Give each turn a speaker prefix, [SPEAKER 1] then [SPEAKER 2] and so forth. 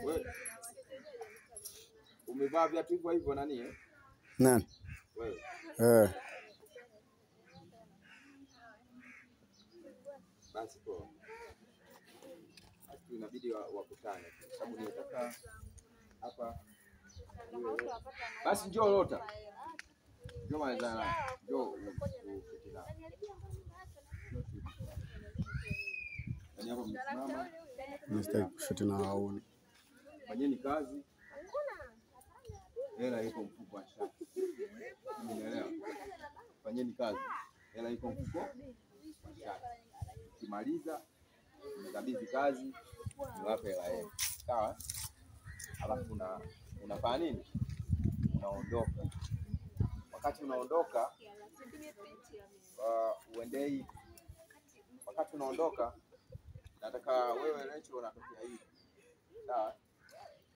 [SPEAKER 1] Wewe umevaa viatu hivyo hivyo nani eh?
[SPEAKER 2] Nani?
[SPEAKER 1] Wewe. Basi poa. Basi inabidi wakutane sababu nitaka hapa. Basi njoo Lota. Njoo maana njoo ukitina. Yaani hapo msimama.
[SPEAKER 2] Mstaki kushuti na wauni.
[SPEAKER 1] Fanyeni kazi. Hela iko mfuko wa shati. Umeelewa? Fanyeni kazi. Hela iko mfuko wa shati. Kimaliza mkabidhi kazi, niwape hela yenu. Sawa? Alafu unafanya nini? Unaondoka. Wakati unaondoka uendei. Wakati unaondoka nataka wewe Rachel unatokea hivi. Sawa?